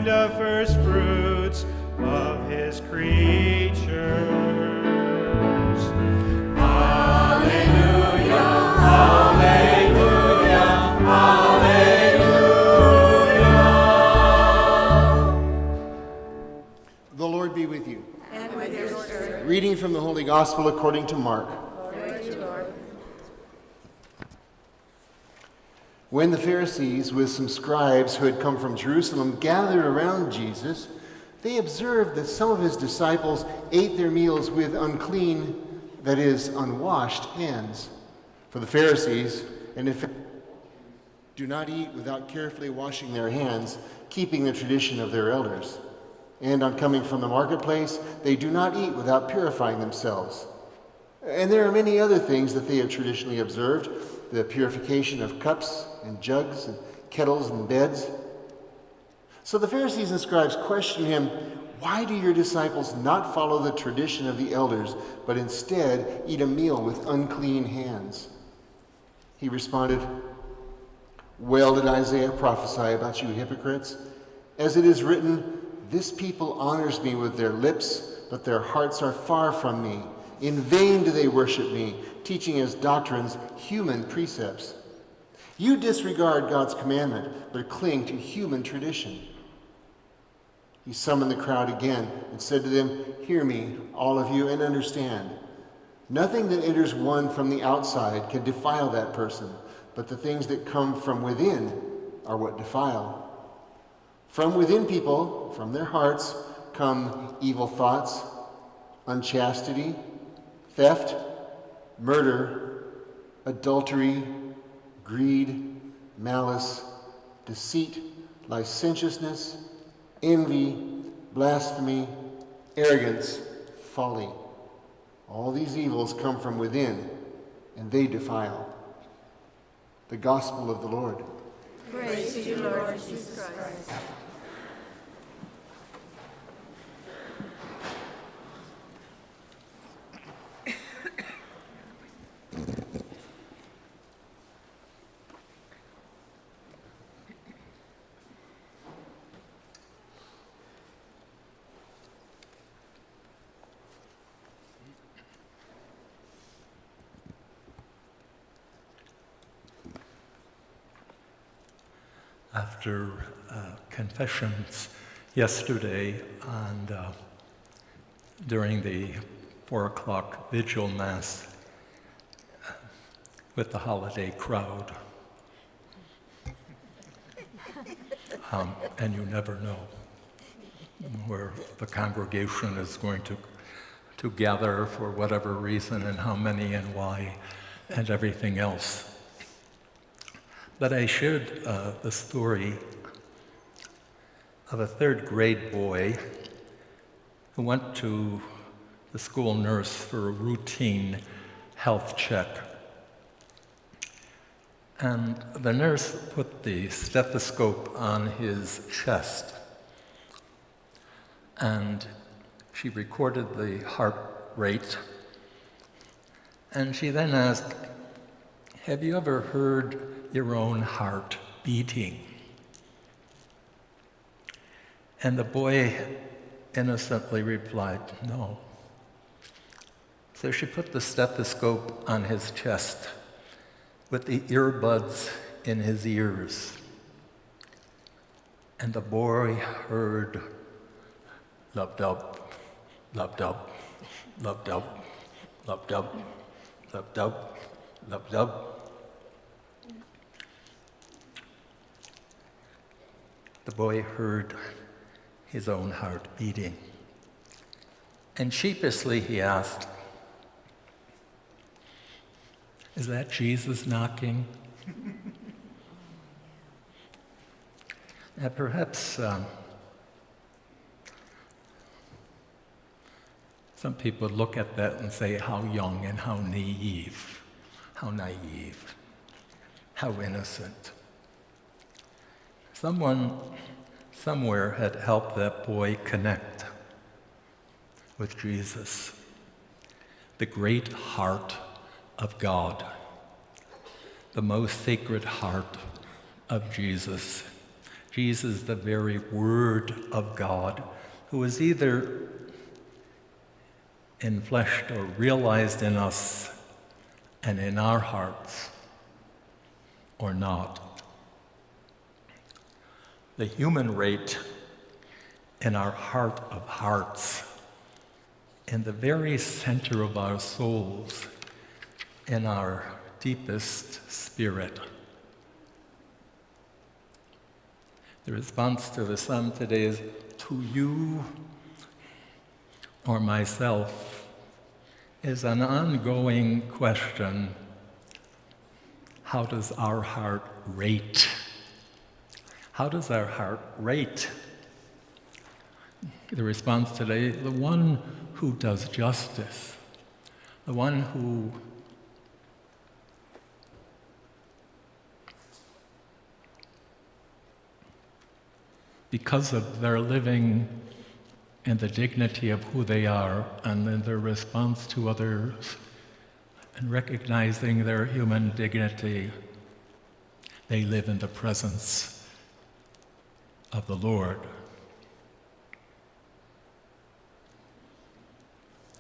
the first fruits of his creatures. Alleluia, alleluia, alleluia. The Lord be with you. And with your spirit. Reading from the Holy Gospel according to Mark. Glory to you, Lord. When the Pharisees, with some scribes who had come from Jerusalem, gathered around Jesus, they observed that some of his disciples ate their meals with unclean, that is, unwashed hands. For the Pharisees, and in fact, do not eat without carefully washing their hands, keeping the tradition of their elders. And on coming from the marketplace, they do not eat without purifying themselves. And there are many other things that they have traditionally observed, the purification of cups and jugs and kettles and beds. So the Pharisees and scribes questioned him, "Why do your disciples not follow the tradition of the elders, but instead eat a meal with unclean hands?" He responded, "Well did Isaiah prophesy about you hypocrites. As it is written, 'This people honors me with their lips, but their hearts are far from me. In vain do they worship me, teaching as doctrines human precepts.' You disregard God's commandment, but cling to human tradition." He summoned the crowd again and said to them, "Hear me, all of you, and understand. Nothing that enters one from the outside can defile that person, but the things that come from within are what defile. From within people, from their hearts, come evil thoughts, unchastity, theft, murder, adultery, greed, malice, deceit, licentiousness, envy, blasphemy, arrogance, folly. All these evils come from within, and they defile." The Gospel of the Lord. Praise to you, Lord Jesus Christ. After confessions yesterday and during the 4 o'clock vigil mass with the holiday crowd, and you never know where the congregation is going to gather for whatever reason and how many and why and everything else. But I shared the story of a third grade boy who went to the school nurse for a routine health check. And the nurse put the stethoscope on his chest, and she recorded the heart rate. And she then asked, "Have you ever heard your own heart beating?" And the boy innocently replied, "No." So she put the stethoscope on his chest with the earbuds in his ears. And the boy heard lub-dub, lub-dub, lub-dub, lub-dub, lub-dub, lub-dub. The boy heard his own heart beating. And sheepishly he asked, "Is that Jesus knocking?" Now perhaps some people look at that and say, how young and how naive, how innocent. Someone somewhere had helped that boy connect with Jesus, the great heart of God, the most sacred heart of Jesus, Jesus, the very Word of God, who is either enfleshed or realized in us and in our hearts or not. The human rate in our heart of hearts, in the very center of our souls, in our deepest spirit. The response to the psalm today is, to you or myself, is an ongoing question. How does our heart rate? How does our heart rate? The response today, the one who does justice, the one who because of their living in the dignity of who they are and in their response to others and recognizing their human dignity, they live in the presence of the Lord.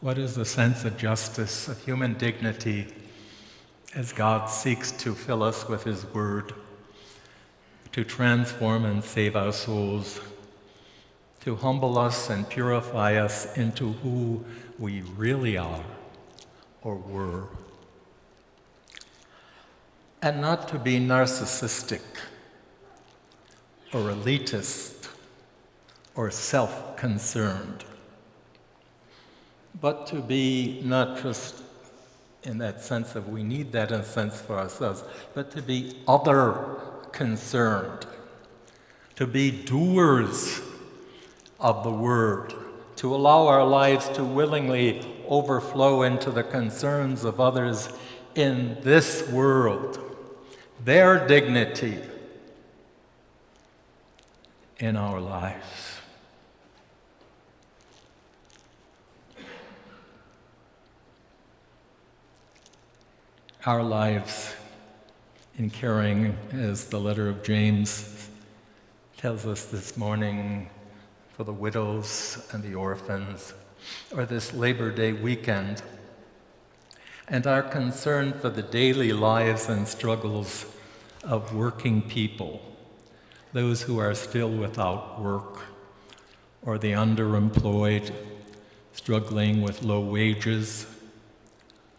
What is the sense of justice, of human dignity, as God seeks to fill us with His Word, to transform and save our souls, to humble us and purify us into who we really are or were, and not to be narcissistic or elitist or self-concerned, but to be not just in that sense of we need that in a sense for ourselves, but to be other-concerned, to be doers of the Word, to allow our lives to willingly overflow into the concerns of others in this world, their dignity in our lives. Our lives in caring, as the letter of James tells us this morning, for the widows and the orphans, or this Labor Day weekend, and our concern for the daily lives and struggles of working people, those who are still without work, or the underemployed, struggling with low wages,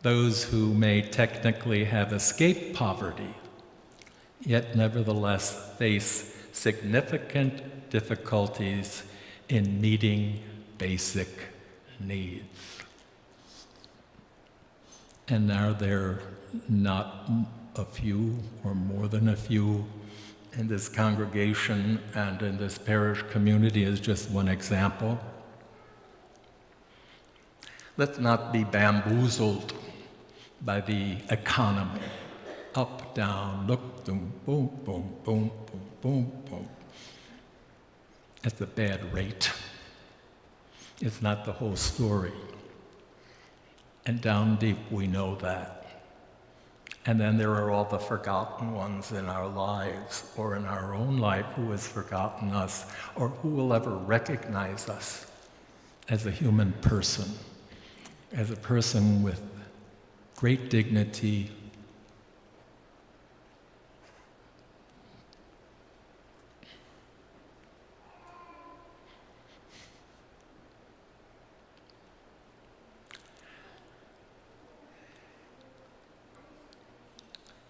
those who may technically have escaped poverty, yet nevertheless face significant difficulties in meeting basic needs. And are there not a few or more than a few in this congregation and in this parish community as just one example? Let's not be bamboozled by the economy. Up, down, look, boom, boom, boom, boom, boom, boom, boom. It's a bad rate. It's not the whole story. And down deep, we know that. And then there are all the forgotten ones in our lives, or in our own life, who has forgotten us, or who will ever recognize us as a human person, as a person with great dignity,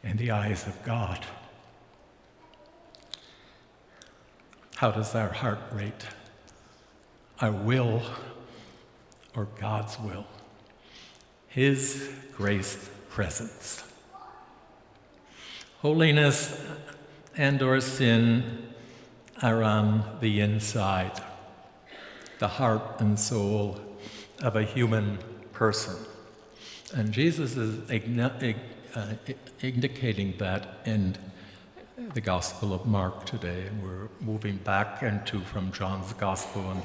in the eyes of God. How does our heart rate? Our will or God's will? His grace presence. Holiness and or sin are on the inside, the heart and soul of a human person. And Jesus is indicating that in the Gospel of Mark today. And we're moving back into from John's Gospel and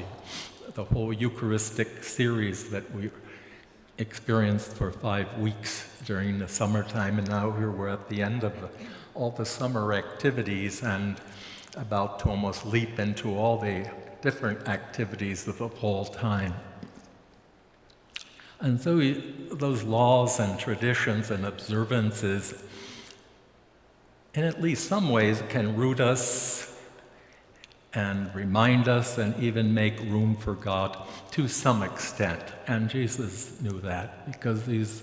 the whole Eucharistic series that we experienced for 5 weeks during the summertime, and now here we're at the end of all the summer activities, and about to almost leap into all the different activities of all time. And so those laws and traditions and observances, in at least some ways, can root us and remind us and even make room for God to some extent. And Jesus knew that because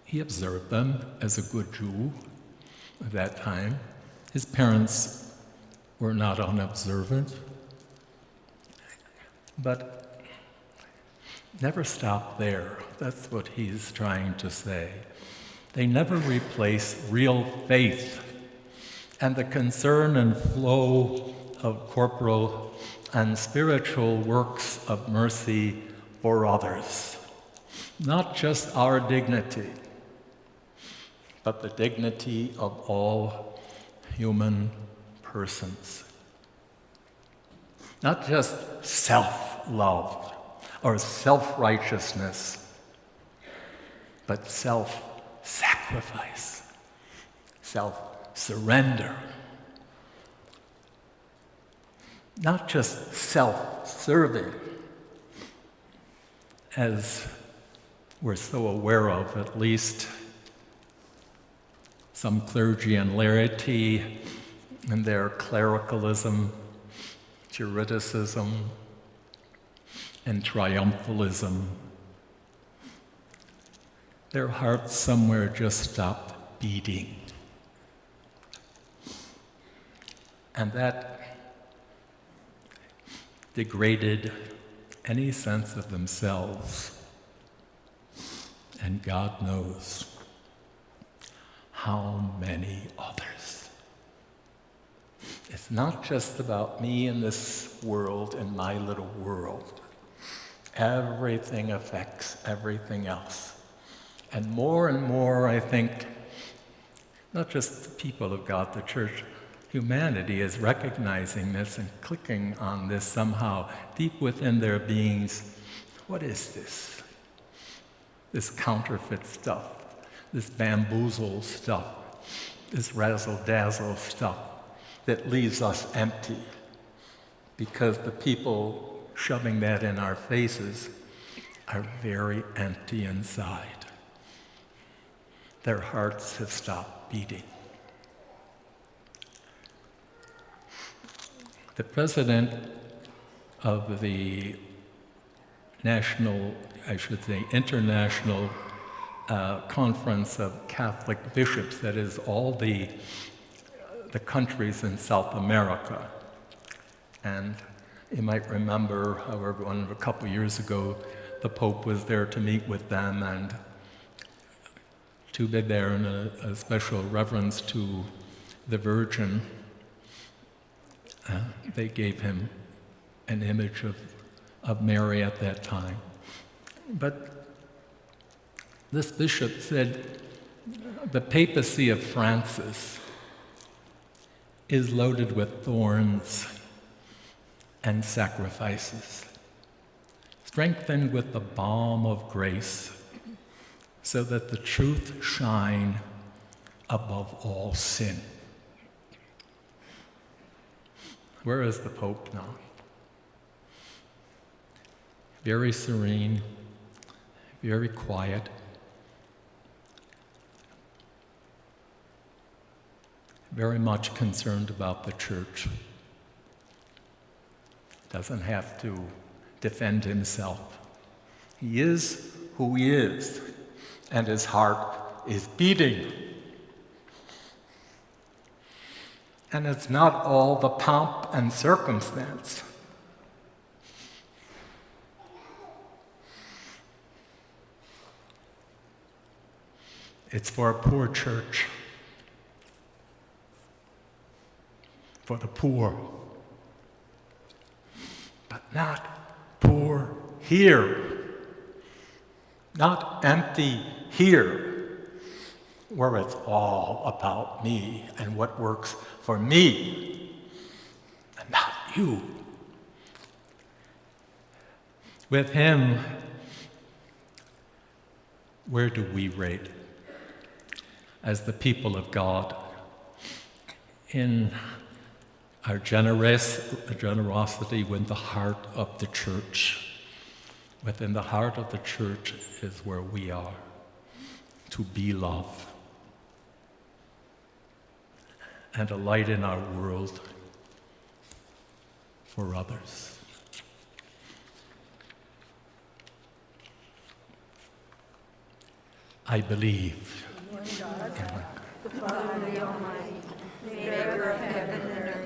he observed them as a good Jew at that time. His parents were not unobservant, but never stop there. That's what he's trying to say. They never replace real faith and the concern and flow of corporal and spiritual works of mercy for others. Not just our dignity, but the dignity of all human persons. Not just self-love or self-righteousness, but self-sacrifice, self-surrender. Not just self-serving, as we're so aware of, at least some clergy and laity and their clericalism, juridicism, and triumphalism. Their hearts somewhere just stopped beating. And that degraded any sense of themselves. And God knows how many others. It's not just about me in this world and my little world. Everything affects everything else. And more, I think, not just the people of God, the church, humanity is recognizing this and clicking on this somehow deep within their beings. What is this? This counterfeit stuff, this bamboozle stuff, this razzle-dazzle stuff that leaves us empty because the people shoving that in our faces are very empty inside. Their hearts have stopped beating. The president of the International Conference of Catholic Bishops, that is all the countries in South America. And you might remember, however, a couple years ago, the Pope was there to meet with them and to be there in a special reverence to the Virgin. They gave him an image of Mary at that time. But this bishop said the papacy of Francis is loaded with thorns and sacrifices, strengthened with the balm of grace, so that the truth shine above all sin. Where is the Pope now? Very serene, very quiet, very much concerned about the church. Doesn't have to defend himself. He is who he is, and his heart is beating. And it's not all the pomp and circumstance. It's for a poor church, for the poor, but not poor here, not empty here, where it's all about me and what works for me, and not you. With him, where do we rate as the people of God in Our generosity win the heart of the church. Within the heart of the church is where we are, to be love and a light in our world for others. I believe. The Father, the Almighty, maker of heaven and earth,